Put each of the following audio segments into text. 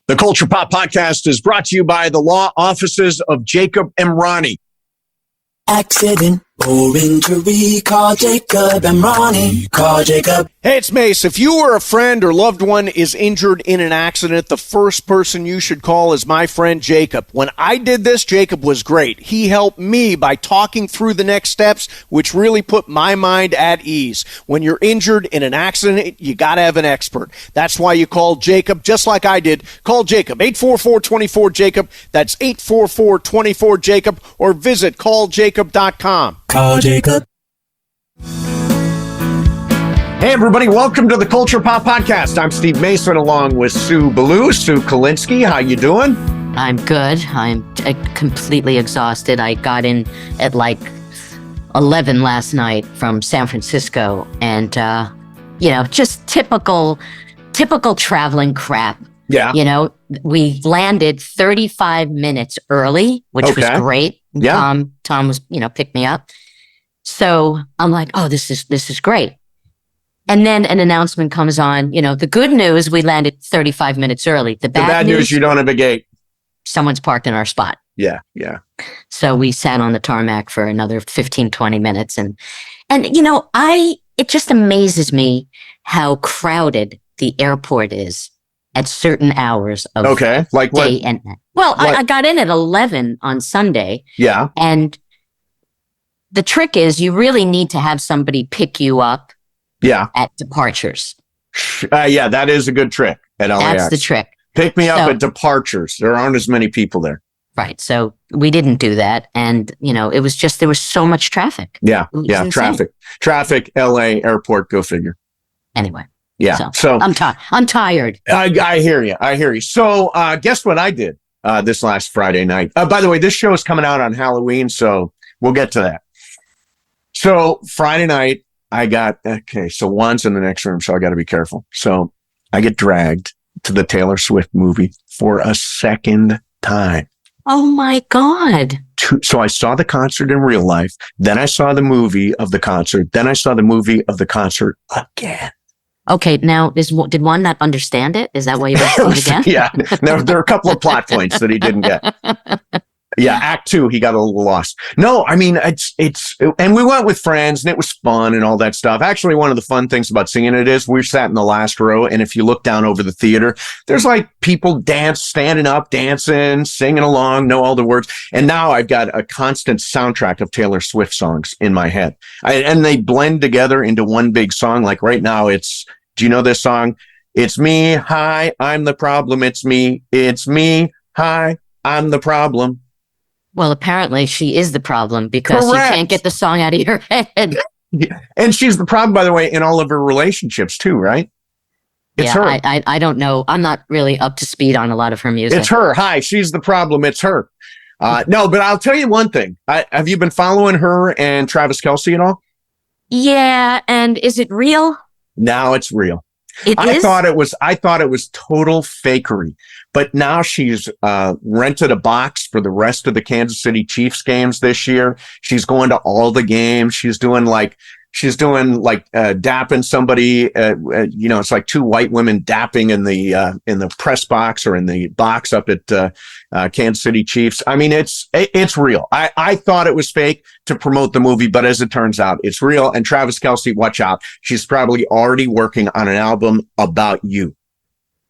The Culture Pop Podcast is brought to you by the law offices of Jacob Emrani. Accident or injury, call Jacob Emrani. Call Jacob. Hey, it's Mase. If you or a friend or loved one is injured in an accident, the first person you should call is my friend Jacob. When I did this, Jacob was great. He helped me by talking through the next steps, which really put my mind at ease. When you're injured in an accident, you got to have an expert. That's why you call Jacob, just like I did. Call Jacob, 844-24-JACOB. That's 844-24-JACOB, or visit calljacob.com. Call Jacob. Hey, everybody. Welcome to the Culture Pop Podcast. I'm Steve Mason along with Sue Ballou. Sue Kalinsky, how you doing? I'm good. I'm completely exhausted. I got in at like 11 last night from San Francisco. And, just typical traveling crap. Yeah. We landed 35 minutes early, which was great. Yeah. Tom was, picked me up. So I'm like, oh, this is great. And then an announcement comes on, the good news, we landed 35 minutes early. The bad news, you don't have a gate. Someone's parked in our spot. Yeah. So we sat on the tarmac for another 15, 20 minutes. And it just amazes me how crowded the airport is at certain hours of like what? Day and night. Well, I got in at 11 on Sunday. Yeah. And the trick is you really need to have somebody pick you up. Yeah. At departures. Yeah, that is a good trick at LAX. That's the trick. Pick me up at departures. There aren't as many people there. Right. So we didn't do that. And, it was just, there was so much traffic. Yeah. Traffic, LA, airport, go figure. Anyway. Yeah. So I'm tired. I hear you. So guess what I did this last Friday night? By the way, this show is coming out on Halloween, so we'll get to that. So Friday night, so Juan's in the next room, so I got to be careful. So I get dragged to the Taylor Swift movie for a second time. Oh my God. So I saw the concert in real life. Then I saw the movie of the concert. Then I saw the movie of the concert again. Okay, now did Juan not understand it? Is that why you went it again? Yeah, there are a couple of plot points that he didn't get. Yeah, Act 2, he got a little lost. No, I mean, it's, and we went with friends and it was fun and all that stuff. Actually, one of the fun things about seeing it is we sat in the last row, and if you look down over the theater, there's like people standing up, dancing, singing along, know all the words. And now I've got a constant soundtrack of Taylor Swift songs in my head. And they blend together into one big song. Like right now, do you know this song? It's me, hi, I'm the problem. It's me, hi, I'm the problem. Well, apparently she is the problem because Correct. You can't get the song out of your head. Yeah. And she's the problem, by the way, in all of her relationships too, right? It's her. I don't know. I'm not really up to speed on a lot of her music. It's her. Hi, she's the problem. It's her. No, but I'll tell you one thing. Have you been following her and Travis Kelce at all? Yeah. And is it real? Now it's real. I thought it was total fakery, but now she's rented a box for the rest of the Kansas City Chiefs games this year. She's going to all the games. She's doing dapping somebody. It's like two white women dapping in the press box or in the box up at Kansas City Chiefs. I mean, it's real. I thought it was fake to promote the movie, but as it turns out, it's real. And Travis Kelce, watch out. She's probably already working on an album about you.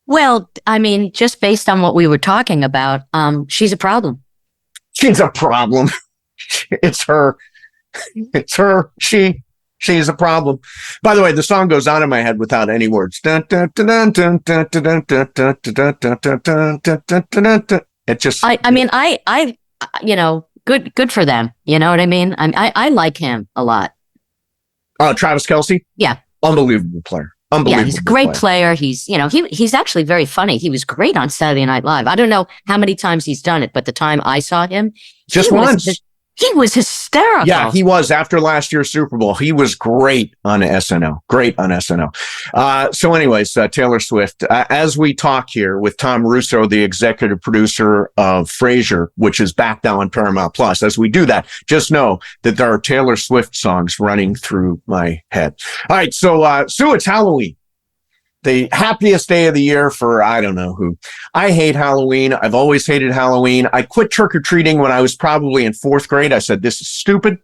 Well, I mean, just based on what we were talking about, she's a problem. She's a problem. It's her. It's her. She's a problem. By the way, the song goes on in my head without any words. It just. Good for them. You know what I mean? I like him a lot. Oh, Travis Kelce? Yeah. Unbelievable player. Yeah, he's a great player. He's actually very funny. He was great on Saturday Night Live. I don't know how many times he's done it, but the time I saw him, just once. He was hysterical. Yeah, he was. After last year's Super Bowl, he was great on SNL. So anyways, Taylor Swift, as we talk here with Tom Russo, the executive producer of Frasier, which is back now on Paramount Plus, as we do that, just know that there are Taylor Swift songs running through my head. All right, so Sue, it's Halloween. the happiest day of the year for I don't know who. I hate Halloween. I've always hated Halloween. I quit trick-or-treating when I was probably in 4th grade. I said, this is stupid.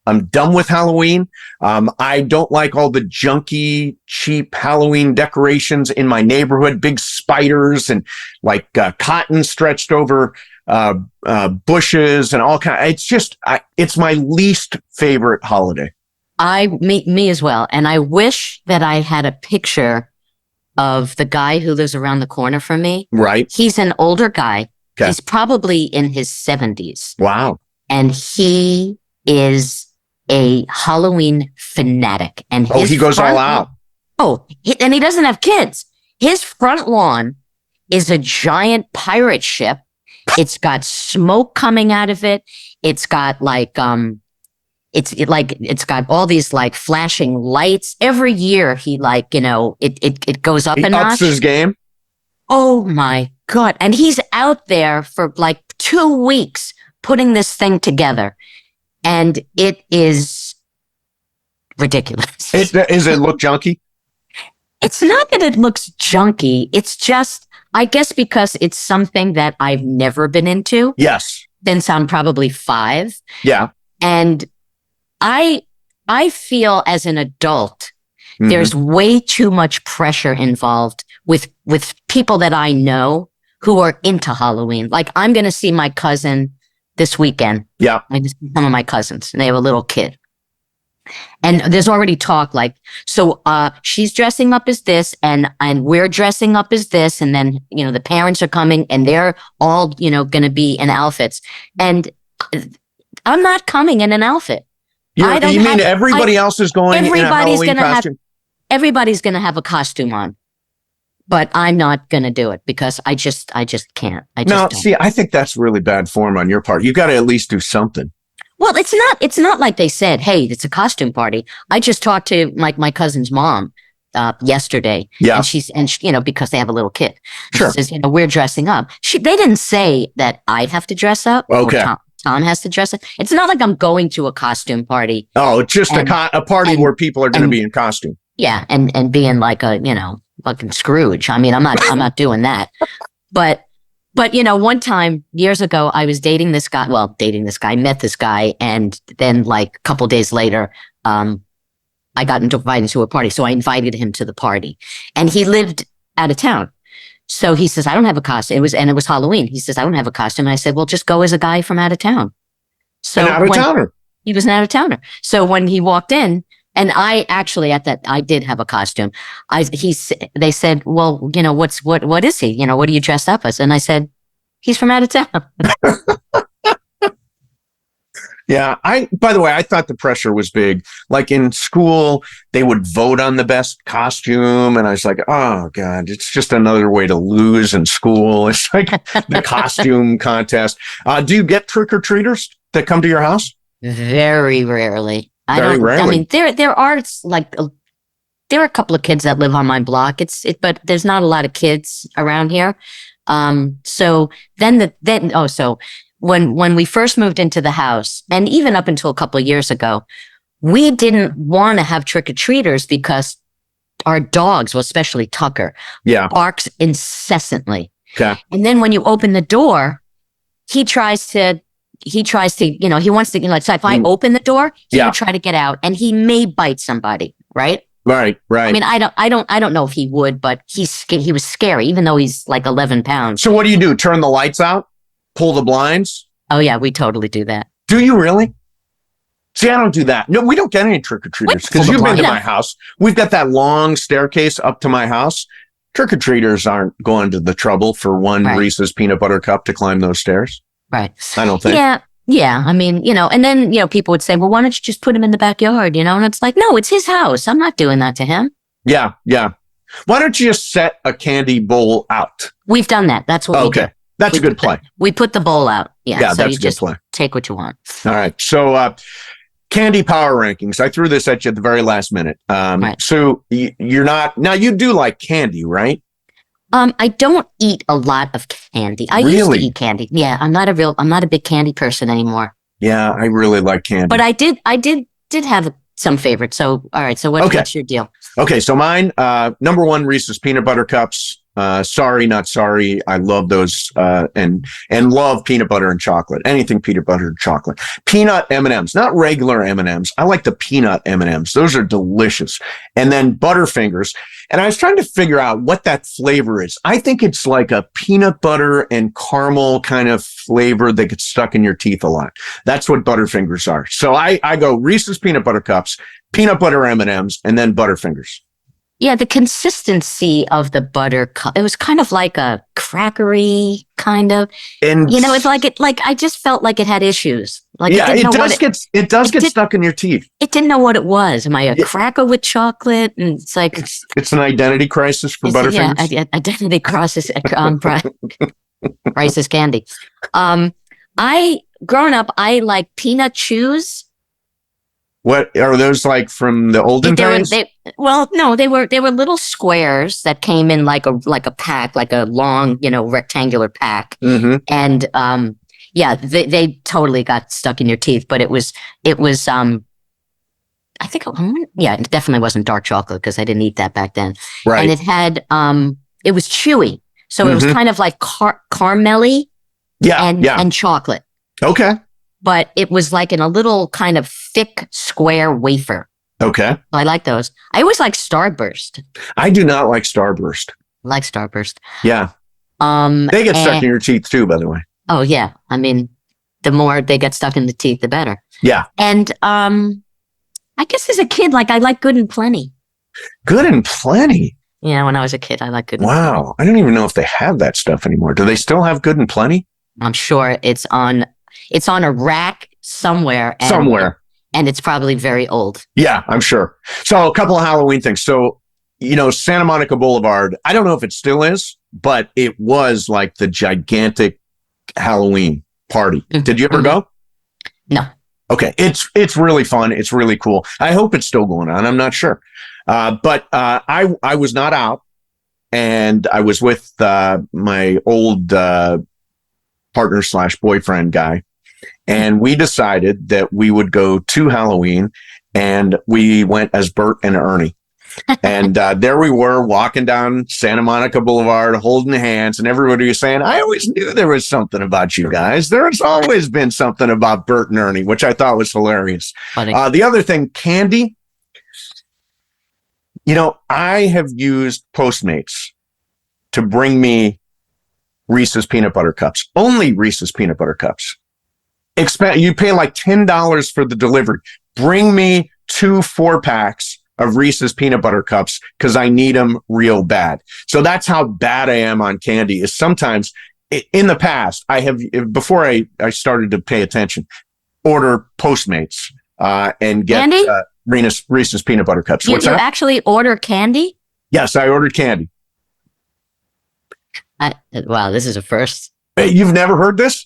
I'm done with Halloween. I don't like all the junky, cheap Halloween decorations in my neighborhood, big spiders and like cotton stretched over bushes and all kind. It's just, it's my least favorite holiday. Me as well. And I wish that I had a picture of the guy who lives around the corner from me. Right. He's an older guy. Okay. He's probably in his 70s. Wow. And he is a Halloween fanatic. And he goes all out. And he doesn't have kids. His front lawn is a giant pirate ship. It's got smoke coming out of it. It's got like it's got all these like flashing lights. Every year he it goes up a notch. He ups his game. Oh my God. And he's out there for like 2 weeks putting this thing together. And it is ridiculous. Does it look junky? It's not that it looks junky. It's just, I guess because it's something that I've never been into. Yes. Since I'm probably 5. Yeah. And I feel as an adult, there's way too much pressure involved with people that I know who are into Halloween. Like I'm going to see my cousin this weekend. Yeah. Some of my cousins, and they have a little kid. And there's already talk like, so she's dressing up as this and we're dressing up as this. And then, the parents are coming and they're all, going to be in outfits. And I'm not coming in an outfit. Everybody else is going in a Halloween costume? Everybody's going to have a costume on. But I'm not going to do it because I just can't. Don't. See, I think that's really bad form on your part. You got to at least do something. Well, it's not like they said, hey, it's a costume party. I just talked to my cousin's mom yesterday. Yeah. And she, because they have a little kid. Sure. She says, we're dressing up. They didn't say that I'd have to dress up. Okay. Or Tom has to dress up. It's not like I'm going to a costume party. Oh, it's just a party where people are going to be in costume. Yeah. And being like fucking Scrooge. I mean, I'm not doing that. But one time years ago, I was dating this guy, met this guy. And then like a couple days later, I got invited to a party. So I invited him to the party and he lived out of town. So he says, I don't have a costume. It was Halloween. He says, I don't have a costume. And I said, well, just go as a guy from out of town. So an out-of-towner. He was an out-of-towner. So when he walked in, and I actually I did have a costume. They said, well, what is he? What are you dressed up as? And I said, he's from out of town. Yeah. By the way, I thought the pressure was big. Like in school, they would vote on the best costume. And I was like, oh God, it's just another way to lose in school. It's like the costume contest. Do you get trick-or-treaters that come to your house? Very rarely. Very rarely. I mean, there are a couple of kids that live on my block. But there's not a lot of kids around here. So when we first moved into the house, and even up until a couple of years ago, we didn't want to have trick-or-treaters because our dogs, well, especially Tucker, barks incessantly. Okay. And then when you open the door, he tries to, he wants to, so if I open the door, he will try to get out and he may bite somebody, right? Right. I mean, I don't know if he would, but he was scary, even though he's like 11 pounds. So what do? Turn the lights out? Pull the blinds? Oh yeah, we totally do that. Do you really? See, I don't do that. No, we don't get any trick-or-treaters because you've been to my house. We've got that long staircase up to my house. Trick-or-treaters aren't going to the trouble for one Reese's peanut butter cup to climb those stairs. Right. I don't think. Yeah. I mean, and then, people would say, well, why don't you just put him in the backyard, and it's like, no, it's his house. I'm not doing that to him. Yeah. Why don't you just set a candy bowl out? We've done that. That's what we do. That's a good play. We put the bowl out. Yeah, so that's you a good just play. Take what you want. All right. So, candy power rankings. I threw this at you at the very last minute. So you're not, now you do like candy, right? I don't eat a lot of candy. I used to eat candy. Yeah, I'm not a big candy person anymore. Yeah, I really like candy. But I did have some favorites. So, all right. So what's your deal? Okay, so mine, number one, Reese's peanut butter cups. Sorry, not sorry. I love those, and love peanut butter and chocolate. Anything peanut butter and chocolate. Peanut M&Ms, not regular M&Ms. I like the peanut M&Ms. Those are delicious. And then Butterfingers. And I was trying to figure out what that flavor is. I think it's like a peanut butter and caramel kind of flavor that gets stuck in your teeth a lot. That's what Butterfingers are. So I go Reese's peanut butter cups, peanut butter M&Ms, and then Butterfingers. Yeah, the consistency of the butter cup, it was kind of like a crackery kind of, and it's like I just felt like it had issues. Like it does get stuck in your teeth. It didn't know what it was. Am I a cracker with chocolate? And it's like it's an identity crisis for Butterfingers. Yeah, identity crisis. Crisis candy. Growing up, I like peanut chews. What are those like from the olden times? No, they were little squares that came in like a pack, like a long, rectangular pack. Mm-hmm. And they totally got stuck in your teeth. But it was I think it definitely wasn't dark chocolate because I didn't eat that back then. Right. And it had it was chewy, so it was kind of like caramelly. And chocolate. Okay. But it was like in a little kind of thick square wafer. Okay. I like those. I always like Starburst. I do not like Starburst. I like Starburst. Yeah. They get stuck in your teeth too, by the way. Oh yeah. I mean, the more they get stuck in the teeth, the better. Yeah. And I guess as a kid, I like Good and Plenty. Good and Plenty. Yeah, when I was a kid, I like Good and Plenty. Wow. I don't even know if they have that stuff anymore. Do they still have Good and Plenty? I'm sure it's on a rack somewhere. And it's probably very old. Yeah, I'm sure. So a couple of Halloween things. So, Santa Monica Boulevard, I don't know if it still is, but it was like the gigantic Halloween party. Mm-hmm. Did you ever go? No. Okay. It's really fun. It's really cool. I hope it's still going on. I'm not sure. But I was not out, and I was with my old partner / boyfriend guy. And we decided that we would go to Halloween, and we went as Bert and Ernie. And there we were walking down Santa Monica Boulevard, holding hands, and everybody was saying, I always knew there was something about you guys. There's always been something about Bert and Ernie, which I thought was hilarious. The other thing, candy. I have used Postmates to bring me Reese's peanut butter cups, only Reese's peanut butter cups. You pay like $10 for the delivery. Bring me 2 4-packs of Reese's peanut butter cups because I need them real bad. So that's how bad I am on candy. Is sometimes in the past before I started to pay attention, order Postmates and get Reese's peanut butter cups. You actually order candy? Yes, I ordered candy. Wow, this is a first. Hey, you've never heard this?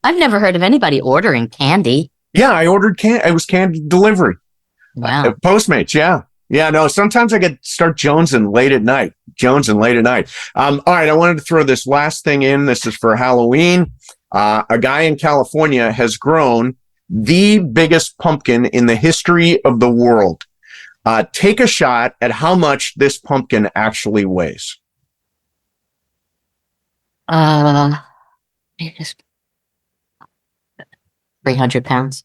I've never heard of anybody ordering candy. Yeah, I ordered candy. It was candy delivery. Wow. Postmates, yeah. Yeah, no, sometimes I start jonesing late at night. All right, I wanted to throw this last thing in. This is for Halloween. A guy in California has grown the biggest pumpkin in the history of the world. Take a shot at how much this pumpkin actually weighs. 300 pounds.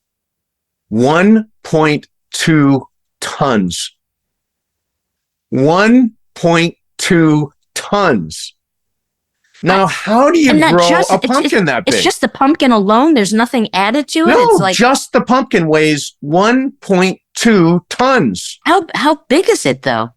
1.2 tons. 1.2 tons. Now, how do you grow a pumpkin that big? It's just the pumpkin alone. There's nothing added to it. No, it's like, just the pumpkin weighs 1.2 tons. How big is it though?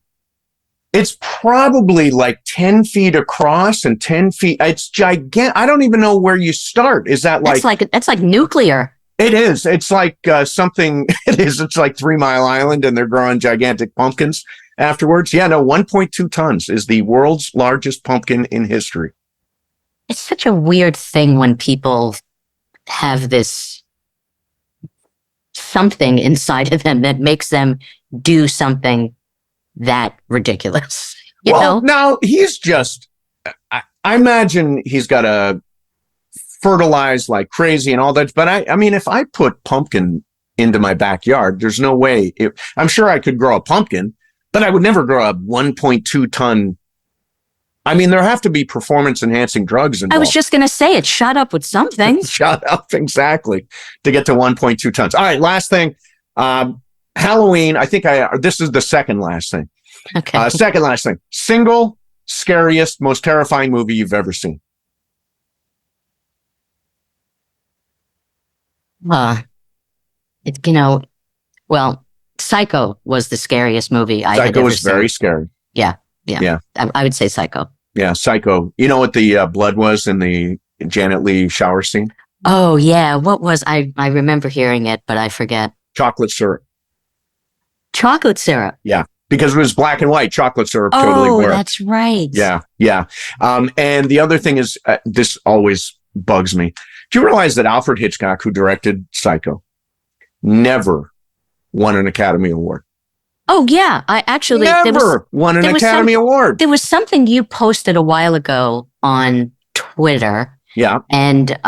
It's probably like 10 feet across and 10 feet. It's gigantic. I don't even know where you start. Is that that's like nuclear? It is. It's like something. It is. It's like 3 Mile Island, and they're growing gigantic pumpkins afterwards. Yeah, no, 1.2 tons is the world's largest pumpkin in history. It's such a weird thing when people have this something inside of them that makes them do something that ridiculous. You know? Now he's just, I imagine he's got to fertilize like crazy and all that. But I mean, if I put pumpkin into my backyard. There's no way. I'm sure I could grow a pumpkin, but I would never grow a 1.2 ton. I mean, there have to be performance enhancing drugs involved. I was just going to say it shot up with something. Shut up, exactly, to get to 1.2 tons. All right, last thing. Halloween, this is the second last thing. Okay. Second last thing. Single, scariest, most terrifying movie you've ever seen. Psycho was the scariest movie I had Psycho ever was seen. very scary. Yeah. Yeah. I would say Psycho. Yeah, Psycho. You know what the blood was in the Janet Leigh shower scene? Oh, yeah. What was I remember hearing it, but I forget. Chocolate syrup. Chocolate syrup. Yeah, because it was black and white. Chocolate syrup totally worked. Oh, that's right. Yeah. And the other thing is, this always bugs me. Do you realize that Alfred Hitchcock, who directed Psycho, never won an Academy Award? Oh, yeah. I actually never won an Academy Award. There was something you posted a while ago on Twitter. Yeah. And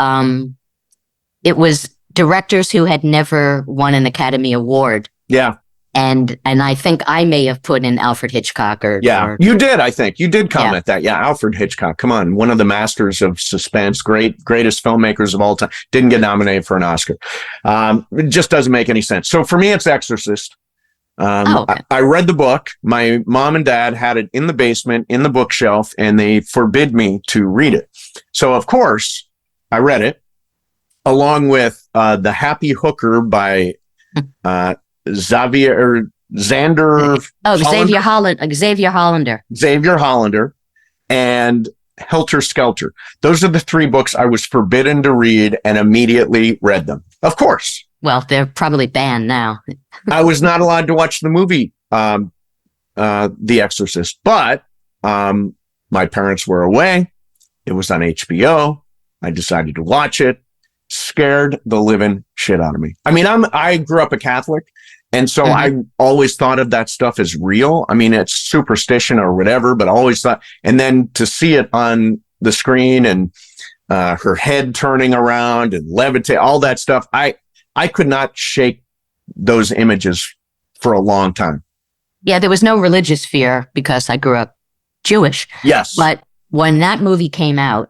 it was directors who had never won an Academy Award. Yeah. And I think I may have put in Alfred Hitchcock you did. I think you did comment that. Yeah. Alfred Hitchcock. Come on. One of the masters of suspense, greatest filmmakers of all time, didn't get nominated for an Oscar. It just doesn't make any sense. So for me, it's Exorcist. Okay. I read the book. My mom and dad had it in the basement, in the bookshelf, and they forbid me to read it. So of course I read it along with, The Happy Hooker by, Xavier Hollander, and Helter Skelter. Those are the three books I was forbidden to read and immediately read them. Of course. Well, they're probably banned now. I was not allowed to watch the movie, The Exorcist, but my parents were away. It was on HBO. I decided to watch it. Scared the living shit out of me. I mean, I grew up a Catholic, and so I always thought of that stuff as real. I mean, it's superstition or whatever, but I always thought, and then to see it on the screen and her head turning around and levitate, all that stuff, I could not shake those images for a long time. Yeah, there was no religious fear because I grew up Jewish. Yes. But when that movie came out,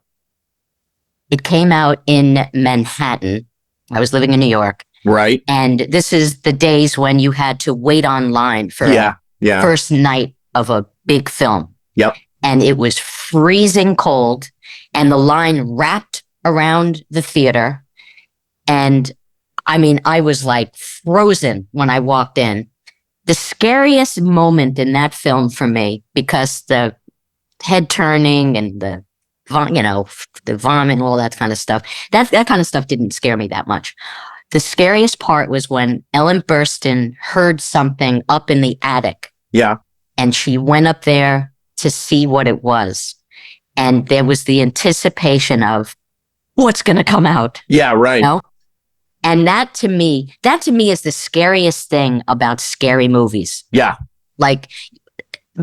it came out in Manhattan. I was living in New York. Right. And this is the days when you had to wait online for first night of a big film. Yep. And it was freezing cold and the line wrapped around the theater. And I mean, I was like frozen when I walked in. The scariest moment in that film for me, because the head turning and the vomit and all that kind of stuff, that kind of stuff didn't scare me that much. The scariest part was when Ellen Burstyn heard something up in the attic. Yeah. And she went up there to see what it was. And there was the anticipation of what's going to come out. Yeah, right. You know? And that to me is the scariest thing about scary movies. Yeah. Like,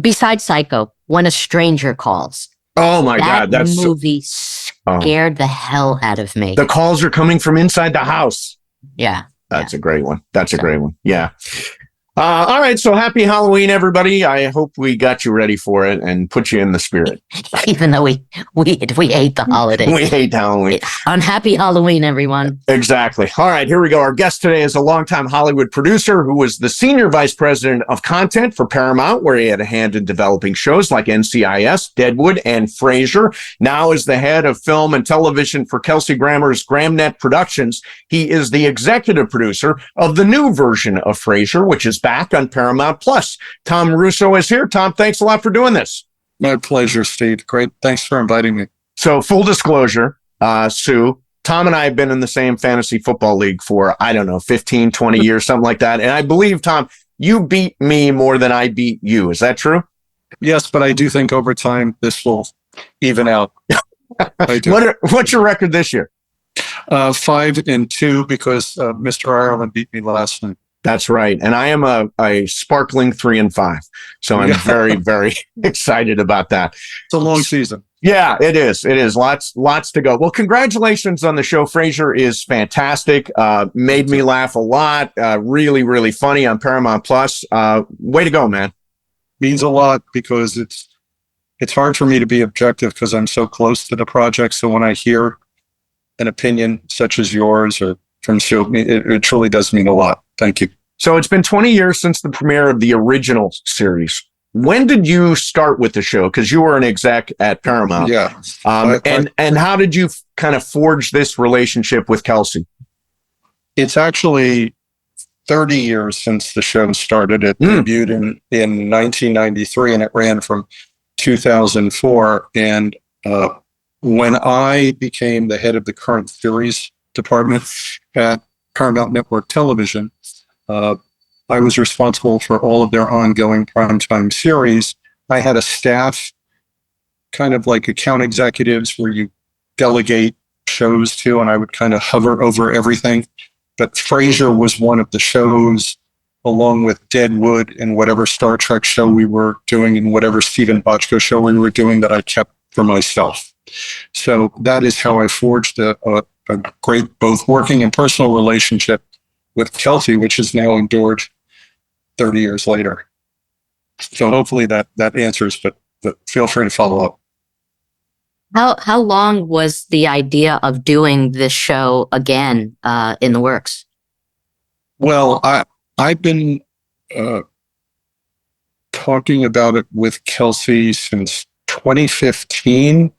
besides Psycho, When a Stranger Calls. Oh my God. That movie scared the hell out of me. The calls are coming from inside the house. Yeah. That's a great one. That's a great one. Yeah. All right. So happy Halloween, everybody. I hope we got you ready for it and put you in the spirit. Even though we hate the holiday. We hate Halloween. Unhappy Halloween, everyone. Exactly. All right. Here we go. Our guest today is a longtime Hollywood producer who was the senior vice president of content for Paramount, where he had a hand in developing shows like NCIS, Deadwood, and Frasier. Now is the head of film and television for Kelsey Grammer's Gramnet Productions. He is the executive producer of the new version of Frasier, which is back on Paramount Plus. Tom Russo is here. Tom, thanks a lot for doing this. My pleasure, Steve. Great. Thanks for inviting me. So full disclosure, Sue, Tom and I have been in the same fantasy football league for, 15, 20 years, something like that. And I believe, Tom, you beat me more than I beat you. Is that true? Yes, but I do think over time this will even out. I do. What's your record this year? 5-2 because Mr. Ireland beat me last night. That's right. And I am a sparkling 3 and 5. So I'm very, very excited about that. It's a long season. Yeah, it is. It is. Lots to go. Well, congratulations on the show. Frasier is fantastic. Made me laugh a lot. Really, really funny on Paramount Plus. Way to go, man. Means a lot because it's hard for me to be objective because I'm so close to the project. So when I hear an opinion such as yours or from Show, it truly does mean a lot. Thank you. So it's been 20 years since the premiere of the original series. When did you start with the show? Because you were an exec at Paramount. Yeah. And how did you kind of forge this relationship with Kelce? It's actually 30 years since the show started. It debuted in 1993 and it ran from 2004. And when I became the head of the current series department at Paramount Network Television, I was responsible for all of their ongoing primetime series. I had a staff, kind of like account executives, where you delegate shows to, and I would kind of hover over everything. But Frasier was one of the shows, along with Deadwood and whatever Star Trek show we were doing and whatever Steven Bochco show we were doing, that I kept for myself. So that is how I forged a great both working and personal relationship with Kelce, which has now endured 30 years later. So hopefully that answers, but feel free to follow up. How long was the idea of doing this show again in the works? Well, I've been talking about it with Kelce since 2015,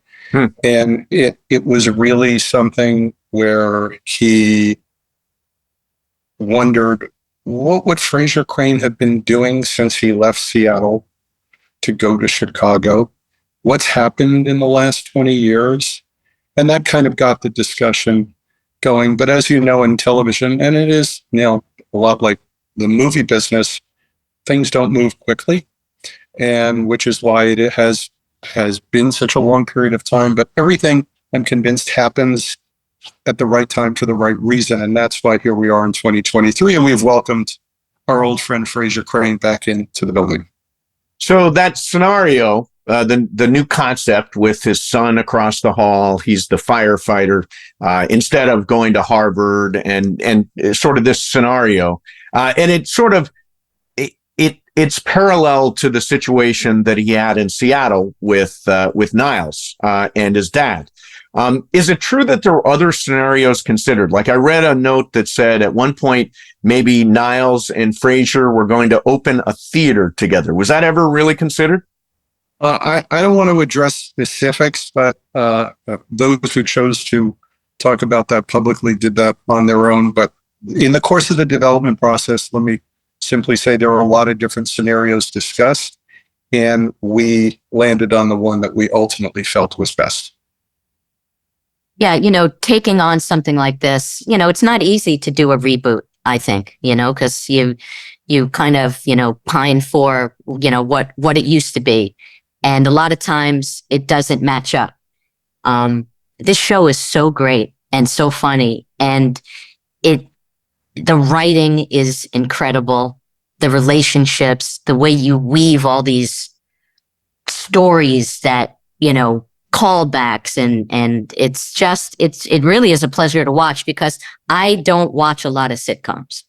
and it was really something where he wondered what would Frasier Crane have been doing since he left Seattle to go to Chicago? What's happened in the last 20 years? And that kind of got the discussion going. But as you know, in television, and it is a lot like the movie business, things don't move quickly, and which is why it has been such a long period of time. But everything, I'm convinced, happens at the right time for the right reason. And that's why here we are in 2023, and we've welcomed our old friend Frasier Crane back into the building. So that scenario, the new concept with his son across the hall, he's the firefighter, instead of going to Harvard, and sort of this scenario, and it sort of it's parallel to the situation that he had in Seattle with Niles and his dad. Is it true that there were other scenarios considered? Like I read a note that said at one point maybe Niles and Frasier were going to open a theater together. Was that ever really considered? I don't want to address specifics, but those who chose to talk about that publicly did that on their own. But in the course of the development process, let me simply say there were a lot of different scenarios discussed, and we landed on the one that we ultimately felt was best. Yeah, taking on something like this, it's not easy to do a reboot, I think, because you kind of, pine for, what it used to be. And a lot of times it doesn't match up. This show is so great and so funny, and the writing is incredible. The relationships, the way you weave all these stories that, callbacks, and it really is a pleasure to watch, because I don't watch a lot of sitcoms.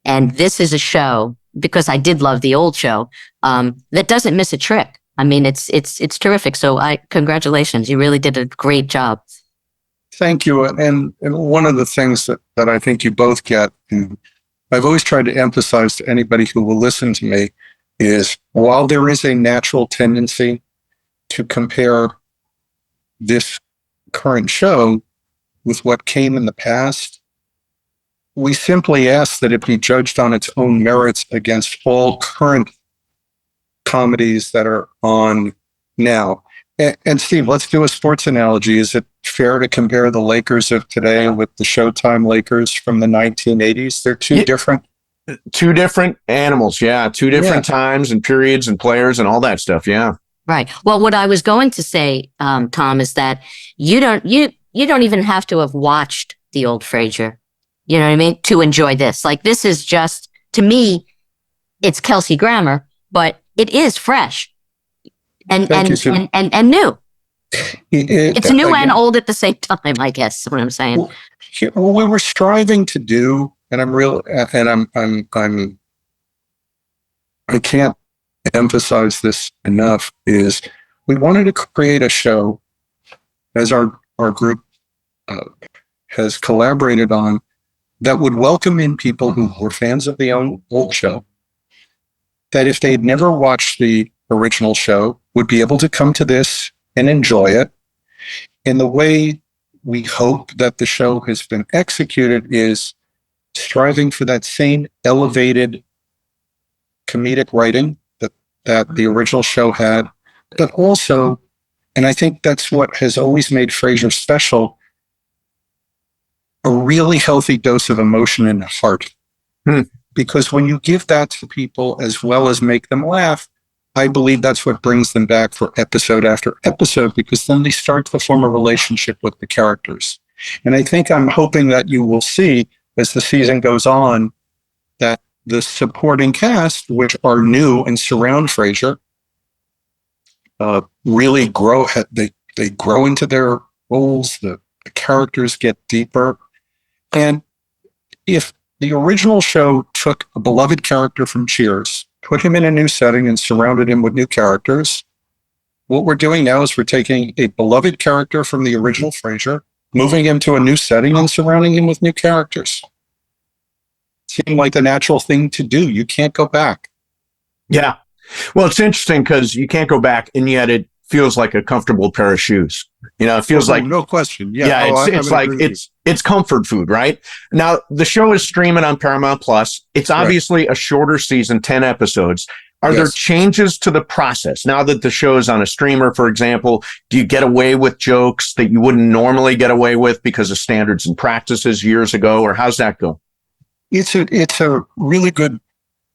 And this is a show, because I did love the old show, that doesn't miss a trick. I mean, it's terrific. So congratulations. You really did a great job. Thank you. And one of the things that I think you both get, and I've always tried to emphasize to anybody who will listen to me, is while there is a natural tendency to compare this current show with what came in the past, we simply ask that it be judged on its own merits against all current comedies that are on now. And Steve, let's do a sports analogy. Is it fair to compare the Lakers of today with the Showtime Lakers from the 1980s? They're two different animals. Yeah. Two different times and periods and players and all that stuff. Yeah. Right. Well, what I was going to say, Tom, is that you don't even have to have watched the old Frasier, you know what I mean, to enjoy this. Like, this is just to me, it's Kelsey Grammer, but it is fresh and Thank you, Sue. and new. It's new Again, and old at the same time, I guess. Is what I'm saying. Well, what we were striving to do, and I can't emphasize this enough, is we wanted to create a show, as our group has collaborated on, that would welcome in people who were fans of the old show, that if they'd never watched the original show, would be able to come to this and enjoy it. And the way we hope that the show has been executed is striving for that same elevated comedic writing that the original show had, but also, and I think that's what has always made Frasier special, a really healthy dose of emotion and heart. Because when you give that to people as well as make them laugh, I believe that's what brings them back for episode after episode, because then they start to form a relationship with the characters. And I think I'm hoping that you will see, as the season goes on, that the supporting cast, which are new and surround Frasier, really grow. They grow into their roles. The characters get deeper. And if the original show took a beloved character from Cheers, put him in a new setting, and surrounded him with new characters, what we're doing now is we're taking a beloved character from the original Frasier, moving him to a new setting, and surrounding him with new characters. Seemed like the natural thing to do. You can't go back. Yeah. Well, it's interesting because you can't go back, and yet it feels like a comfortable pair of shoes. You know, it feels like no question. Yeah, it's like it's comfort food, right? Now the show is streaming on Paramount Plus. It's obviously a shorter season, 10 episodes. Are there changes to the process now that the show is on a streamer, for example? Do you get away with jokes that you wouldn't normally get away with because of standards and practices years ago, or how's that go? It's a really good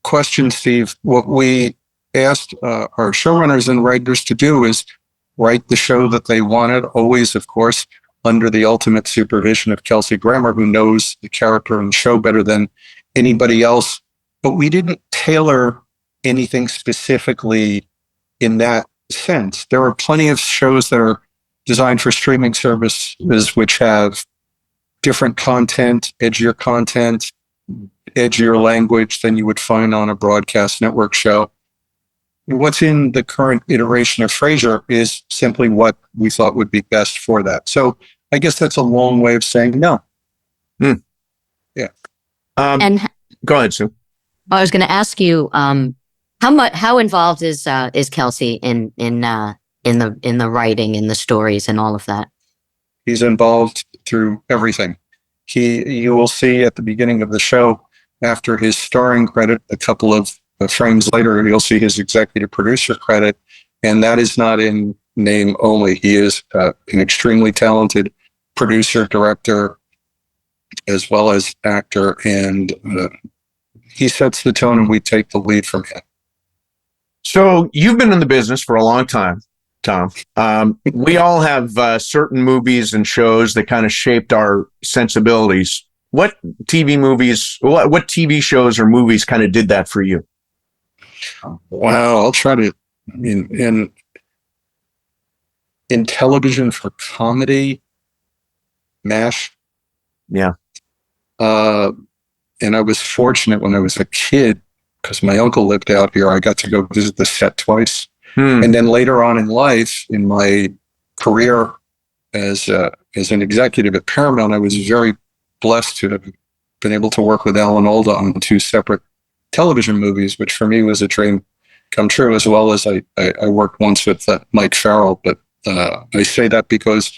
question, Steve. What we asked our showrunners and writers to do is write the show that they wanted, always, of course, under the ultimate supervision of Kelsey Grammer, who knows the character and the show better than anybody else. But we didn't tailor anything specifically in that sense. There are plenty of shows that are designed for streaming services which have different content, edgier language than you would find on a broadcast network show. What's in the current iteration of Frasier is simply what we thought would be best for that. So I guess that's a long way of saying no. Yeah. And Go ahead, Sue. I was going to ask you, how involved is Kelce in the writing, in the stories, and all of that? He's involved through everything. You will see at the beginning of the show, after his starring credit, a couple of frames later, you'll see his executive producer credit, and that is not in name only. He is an extremely talented producer, director, as well as actor, and he sets the tone, and we take the lead from him. So you've been in the business for a long time, Tom. We all have certain movies and shows that kind of shaped our sensibilities. What TV shows or movies kind of did that for you? Wow, I'll try to in television for comedy, MASH. Yeah. And I was fortunate when I was a kid, because my uncle lived out here. I got to go visit the set twice. And then later on in life, in my career as an executive at Paramount, I was very blessed to have been able to work with Alan Alda on 2 separate television movies, which for me was a dream come true, as well as I worked once with Mike Farrell. But I say that because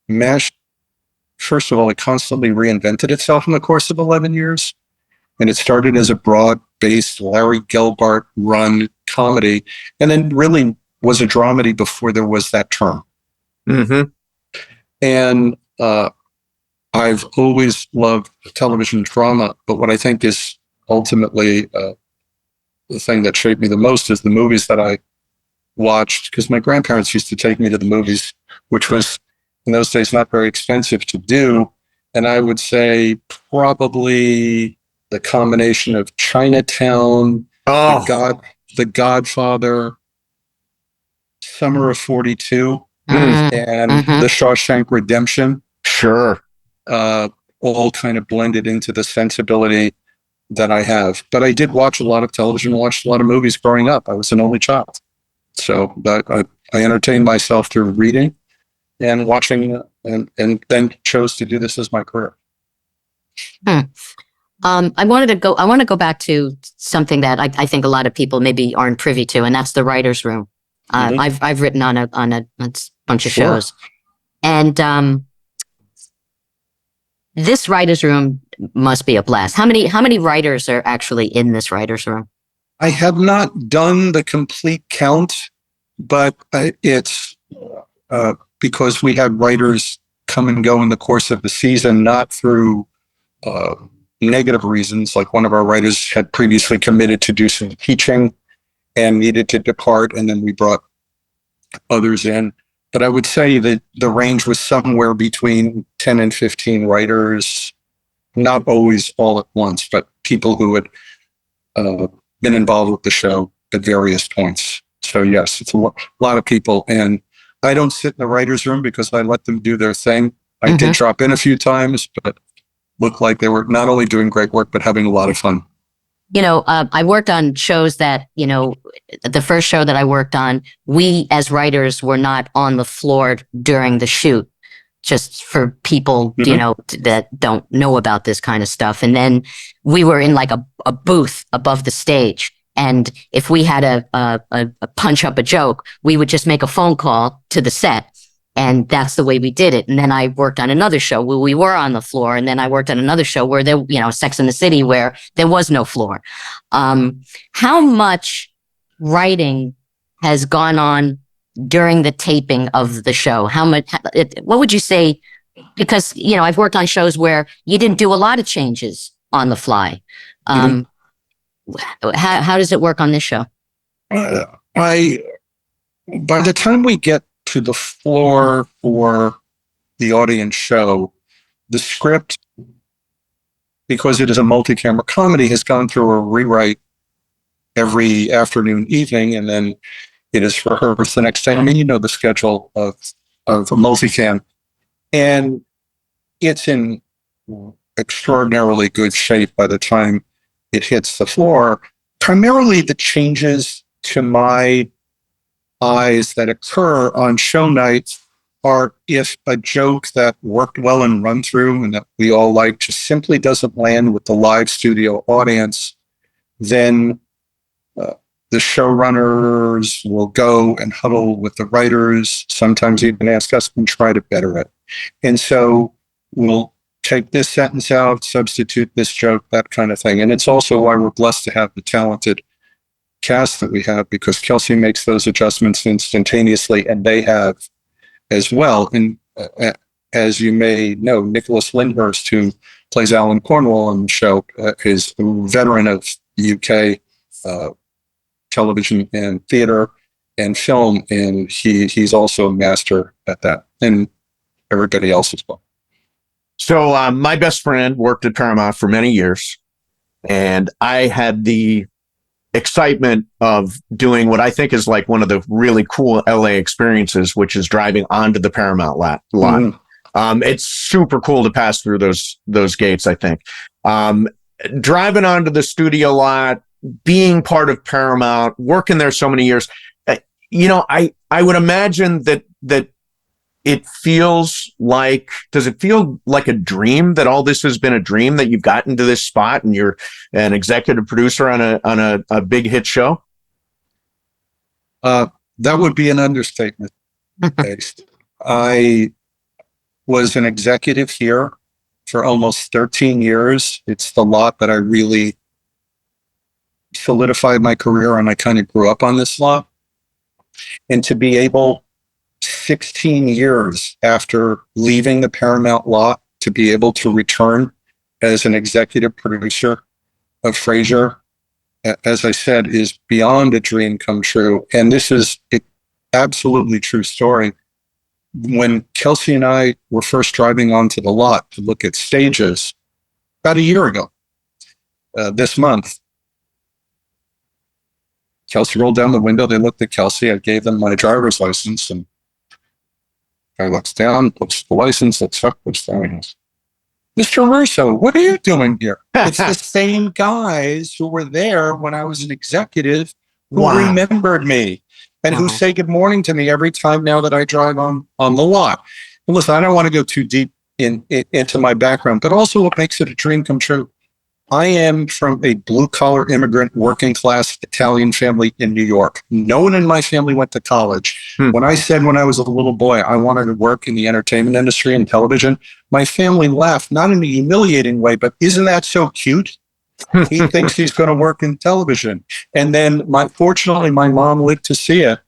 MASH, first of all, it constantly reinvented itself in the course of 11 years. And it started as a broad-based Larry Gelbart run comedy, and then really was a dramedy before there was that term. And I've always loved television drama, but what I think is ultimately the thing that shaped me the most is the movies that I watched, because my grandparents used to take me to the movies, which was in those days not very expensive to do. And I would say probably the combination of Chinatown, Oh, The Godfather, Summer of 42, Mhm. and Mhm. The Shawshank Redemption, sure. all kind of blended into the sensibility that I have. But I did watch a lot of television, watched a lot of movies growing up. I was an only child. So I entertained myself through reading and watching, and then chose to do this as my career. I want to go back to something that I think a lot of people maybe aren't privy to, and that's the writer's room. Mhm. I've written on a bunch of Sure. shows, and this writer's room must be a blast. How many writers are actually in this writer's room? I have not done the complete count, but it's because we had writers come and go in the course of the season, not through negative reasons. Like one of our writers had previously committed to do some teaching and needed to depart, and then we brought others in. But I would say that the range was somewhere between 10 and 15 writers, not always all at once, but people who had been involved with the show at various points. So yes, it's a lot of people. And I don't sit in the writer's room because I let them do their thing. I did drop in a few times, but looked like they were not only doing great work, but having a lot of fun. I worked on shows that, the first show that I worked on, we as writers were not on the floor during the shoot, just for people, that don't know about this kind of stuff. And then we were in like a booth above the stage. And if we had a punch up a joke, we would just make a phone call to the set. And that's the way we did it. And then I worked on another show where we were on the floor. And then I worked on another show where there, Sex and the City, where there was no floor. How much writing has gone on during the taping of the show? What would you say? Because, I've worked on shows where you didn't do a lot of changes on the fly. How does it work on this show? By the time we get to the floor for the audience show, the script, because it is a multi-camera comedy, has gone through a rewrite every afternoon, evening, and then it is rehearsed the next day. I mean, the schedule of a multicam, and it's in extraordinarily good shape by the time it hits the floor. Primarily, the changes to my eyes that occur on show nights are if a joke that worked well in run through and that we all like just simply doesn't land with the live studio audience, then the showrunners will go and huddle with the writers, sometimes even ask us and try to better it. And so we'll take this sentence out, substitute this joke, that kind of thing. And it's also why we're blessed to have the talented cast that we have, because Kelce makes those adjustments instantaneously, and they have as well. And as you may know, Nicholas Lyndhurst, who plays Alan Cornwall on the show, is a veteran of UK television and theater and film, and he's also a master at that, and everybody else as well. So my best friend worked at Paramount for many years, and I had the excitement of doing what I think is like one of the really cool LA experiences, which is driving onto the Paramount lot. It's super cool to pass through those gates, I think. Driving onto the studio lot, being part of Paramount, working there so many years, I would imagine that it feels like, does it feel like a dream that all this has been a dream, that you've gotten to this spot and you're an executive producer on a big hit show? That would be an understatement. I was an executive here for almost 13 years. It's the lot that I really solidified my career, and I kind of grew up on this lot. And to be able, 16 years after leaving the Paramount lot, to be able to return as an executive producer of Frasier, as I said, is beyond a dream come true. And this is an absolutely true story. When Kelce and I were first driving onto the lot to look at stages about a year ago, this month. Kelce rolled down the window. They looked at Kelce. I gave them my driver's license, and guy looks down, looks at the license, looks up, looks down, and goes, Mr. Russo, what are you doing here? It's the same guys who were there when I was an executive who remembered me and who say good morning to me every time now that I drive on the lot. And listen, I don't want to go too deep into my background, but also what makes it a dream come true. I am from a blue-collar immigrant, working-class Italian family in New York. No one in my family went to college. When I said when I was a little boy I wanted to work in the entertainment industry and television, my family laughed, not in a humiliating way, but isn't that so cute? He thinks he's going to work in television. And then, fortunately, my mom lived to see it.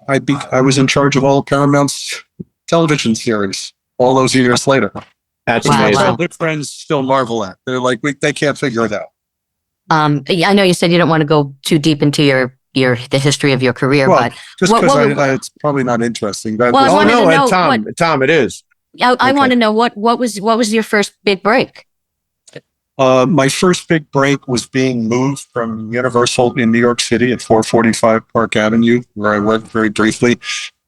I was in charge of all of Paramount's television series all those years later. That's Wow, amazing. wow. My friends still marvel at. They're like, they can't figure it out. I know you said you don't want to go too deep into the history of your career, Well, but just what- because it's probably not interesting. But Well, I Oh wanted to no, know Tom, it is. I Okay. want to know what was your first big break? My first big break was being moved from Universal in New York City at 445 Park Avenue, where I worked very briefly,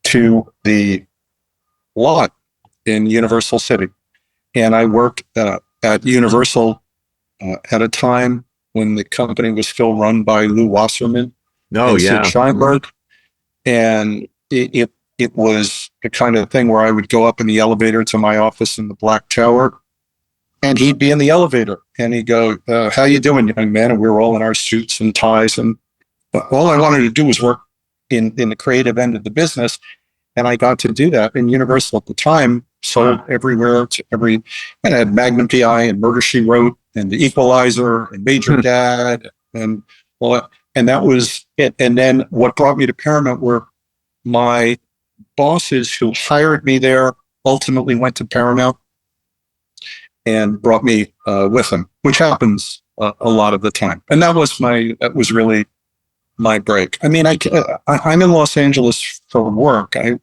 to the lot in Universal City. And I worked at Universal at a time when the company was still run by Lou Wasserman Oh and yeah. Sid Sheinberg. And it was the kind of thing where I would go up in the elevator to my office in the Black Tower, and he'd be in the elevator, and he'd go, how you doing, young man? And we were all in our suits and ties, and all I wanted to do was work in the creative end of the business. And I got to do that. And Universal at the time sold everywhere to and I had Magnum PI and Murder, She Wrote and The Equalizer and Major Dad and that was it. And then what brought me to Paramount were my bosses who hired me there ultimately went to Paramount and brought me with them, which happens a lot of the time. And that was really my break. I mean, I'm in Los Angeles for work. I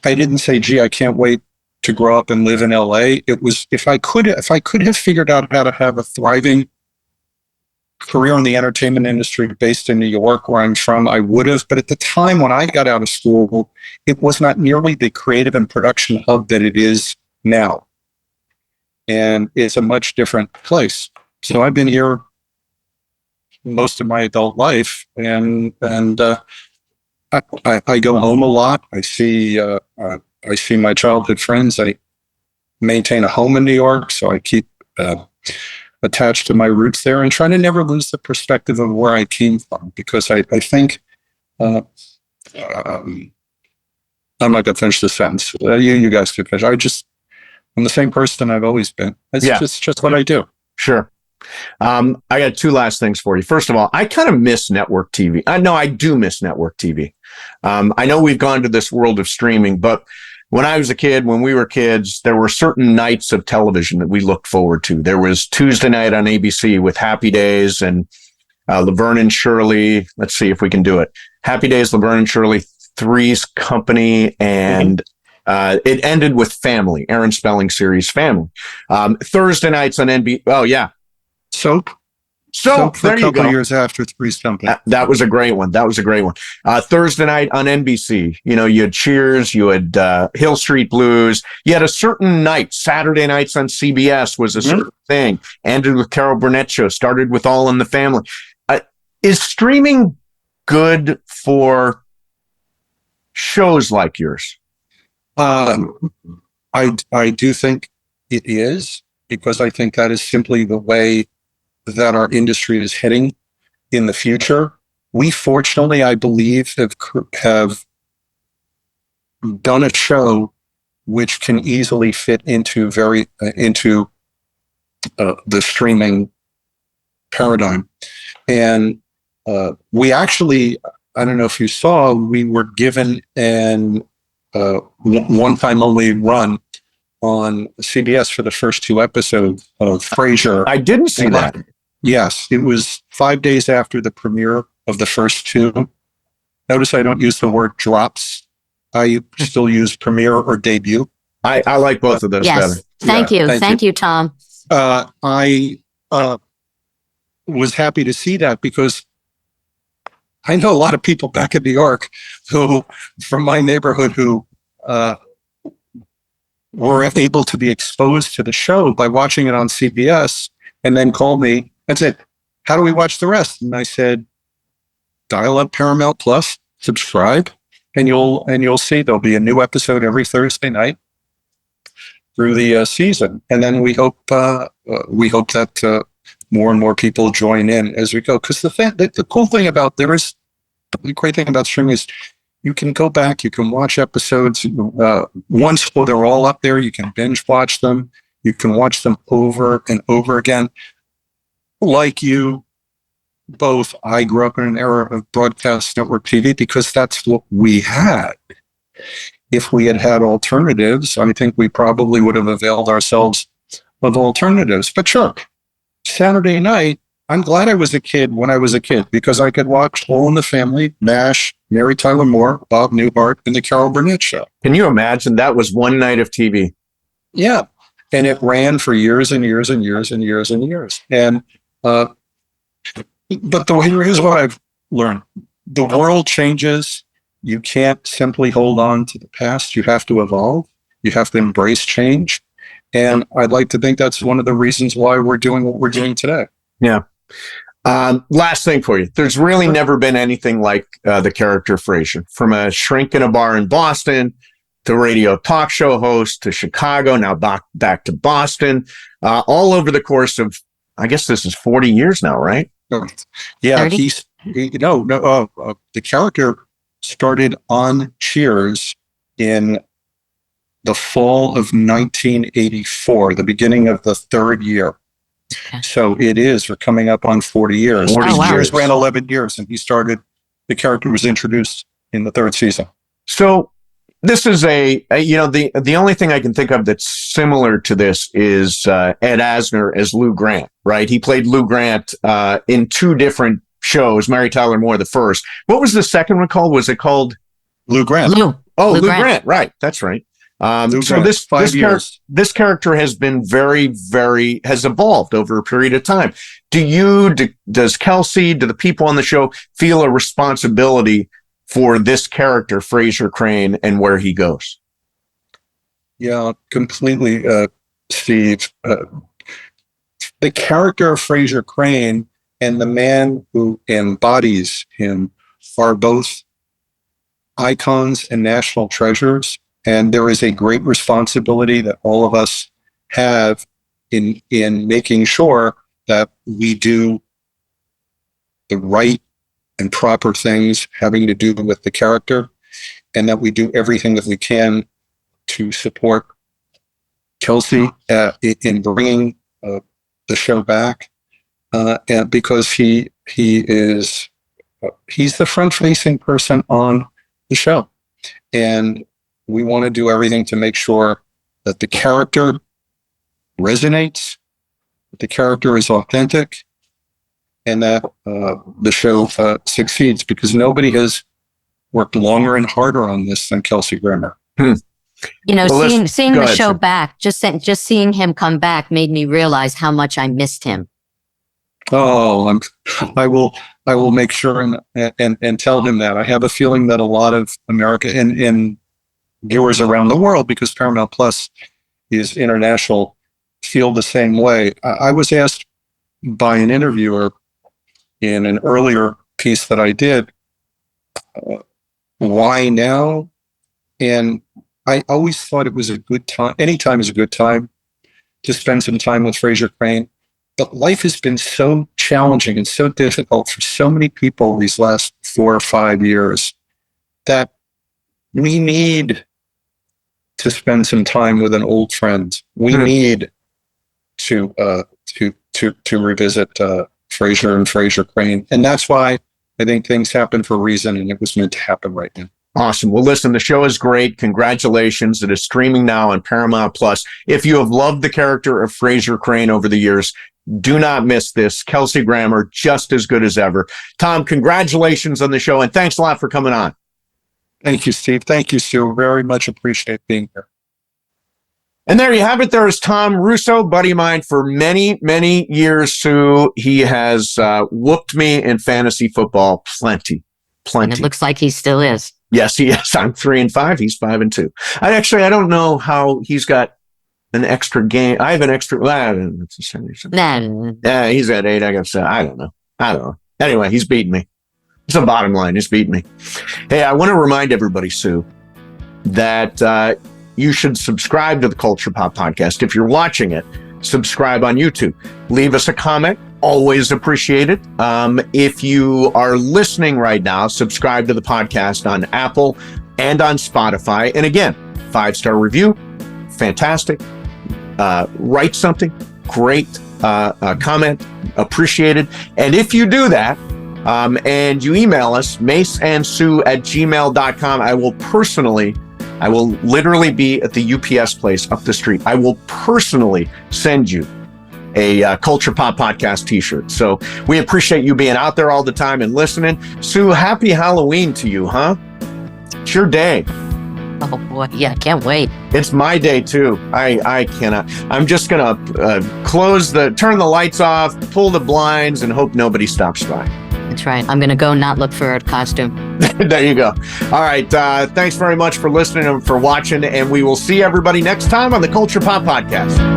didn't say, gee, I can't wait to grow up and live in LA. It was, if I could have figured out how to have a thriving career in the entertainment industry based in New York, where I'm from, I would have. But at the time when I got out of school, it was not nearly the creative and production hub that it is now. And it's a much different place. So I've been here most of my adult life, and I go home a lot. I see my childhood friends. I maintain a home in New York, so I keep attached to my roots there, and try to never lose the perspective of where I came from, because I think I'm not gonna finish the sentence. You guys can finish. I'm the same person I've always been. It's just what I do. Sure. I got two last things for you. First of all, I kind of miss network TV. I do miss network TV. I know we've gone to this world of streaming, but when I was a kid, when we were kids, there were certain nights of television that we looked forward to. There was Tuesday night on ABC with Happy Days and Laverne and Shirley. Let's see if we can do it. Happy Days, Laverne and Shirley, Three's Company, and it ended with Family, Aaron Spelling series Family. Thursday nights on NBC. Oh, yeah. Soap So for there a you couple go. of years after Three's Company. That was a great one. Thursday night on NBC, you had Cheers, you had Hill Street Blues. You had a certain night. Saturday nights on CBS was a certain thing. Ended with Carol Burnett Show. Started with All in the Family. Is streaming good for shows like yours? I do think it is, because I think that is simply the way that our industry is heading in the future. We fortunately, I believe, have done a show which can easily fit into the streaming paradigm. And we actually, I don't know if you saw, we were given an one-time only run on CBS for the first two episodes of Frasier. I didn't see that. Yes, it was 5 days after the premiere of the first two. Notice I don't use the word drops. I still use premiere or debut. I like both of those Yes. better. Thank Yeah, you. Thank you, Tom. I was happy to see that, because I know a lot of people back in New York who, from my neighborhood, who were able to be exposed to the show by watching it on CBS, and then called me and said, "How do we watch the rest?" And I said, "Dial up Paramount Plus, subscribe, and you'll see there'll be a new episode every Thursday night through the season." And then we hope that more and more people join in as we go. Because the cool thing about the great thing about streaming is you can go back, you can watch episodes once they're all up there. You can binge watch them. You can watch them over and over again. Like you both, I grew up in an era of broadcast network TV because that's what we had. If we had had alternatives, I think we probably would have availed ourselves of alternatives. But sure, Saturday night, I'm glad I was a kid when I was a kid, because I could watch All in the Family, MASH, Mary Tyler Moore, Bob Newhart, and the Carol Burnett Show. Can you imagine? That was one night of TV. Yeah. And it ran for years and years and years and years and years. And, but here's what I've learned. The world changes. You can't simply hold on to the past. You have to evolve. You have to embrace change. And I'd like to think that's one of the reasons why we're doing what we're doing today. Yeah. Last thing for you. There's really never been anything like the character Frasier. From a shrink in a bar in Boston to radio talk show host to Chicago, now back to Boston, all over the course of, I guess this is 40 years now, right? Yeah, the character started on Cheers in the fall of 1984, the beginning of the third year. Okay. So we're coming up on 40 years. 40 wow. Cheers ran 11 years, and the character was introduced in the third season. So this is the only thing I can think of that's similar to this is Ed Asner as Lou Grant, right? He played Lou Grant in two different shows, Mary Tyler Moore the first. What was the second one called? Was it called Lou Grant? Lou Grant, right. That's right. So this character has been has evolved over a period of time. Does Kelce, do the people on the show feel a responsibility for this character, Frasier Crane, and where he goes? Yeah, completely, Steve. The character of Frasier Crane and the man who embodies him are both icons and national treasures. And there is a great responsibility that all of us have in making sure that we do the right and proper things having to do with the character, and that we do everything that we can to support Kelce in bringing the show back, and because he's the front-facing person on the show, and we want to do everything to make sure that the character resonates, that the character is authentic, and that the show succeeds, because nobody has worked longer and harder on this than Kelsey Grammer. You know, Well, seeing go the ahead, show Sam. back, just seeing him come back made me realize how much I missed him. Oh, I will make sure and tell him that. I have a feeling that a lot of America and viewers around the world, because Paramount Plus is international, feel the same way. I was asked by an interviewer in an earlier piece that I did, why now? And I always thought it was a good time. Any time is a good time to spend some time with Frasier Crane. But life has been so challenging and so difficult for so many people these last 4 or 5 years that we need to spend some time with an old friend. We need to revisit Frasier and Frasier Crane, and that's why I think things happen for a reason, and it was meant to happen right now. Awesome. Well, listen, the show is great. Congratulations. It is streaming now on Paramount Plus. If you have loved the character of Frasier Crane over the years, do not miss this. Kelsey Grammer, just as good as ever. Tom, congratulations on the show, and thanks a lot for coming on. Thank you, Steve. Thank you, Sue. Very much appreciate being here. And there you have it. There is Tom Russo, buddy of mine for many, many years, Sue. He has whooped me in fantasy football plenty. And it looks like he still is. Yes, he is. I'm 3-5. He's 5-2. I don't know how he's got an extra game. I have an extra. Yeah, he's at 8. I got 7. I don't know. Anyway, he's beating me. It's the bottom line. He's beating me. Hey, I want to remind everybody, Sue, that you should subscribe to the Culture Pop Podcast. If you're watching it, subscribe on YouTube. Leave us a comment. Always appreciated. If you are listening right now, subscribe to the podcast on Apple and on Spotify. And again, 5-star review. Fantastic. Write something. Great. Comment. Appreciated. And if you do that, and you email us, maseandsue@gmail.com, I will literally be at the UPS place up the street. I will personally send you a Culture Pop Podcast t-shirt. So we appreciate you being out there all the time and listening. Sue, happy Halloween to you, huh? It's your day. Oh boy, yeah, can't wait. It's my day too. I cannot. I'm just gonna turn the lights off, pull the blinds, and hope nobody stops by. That's right. I'm gonna go not look for a costume. There you go. All right. Thanks very much for listening and for watching, and we will see everybody next time on the Culture Pop Podcast.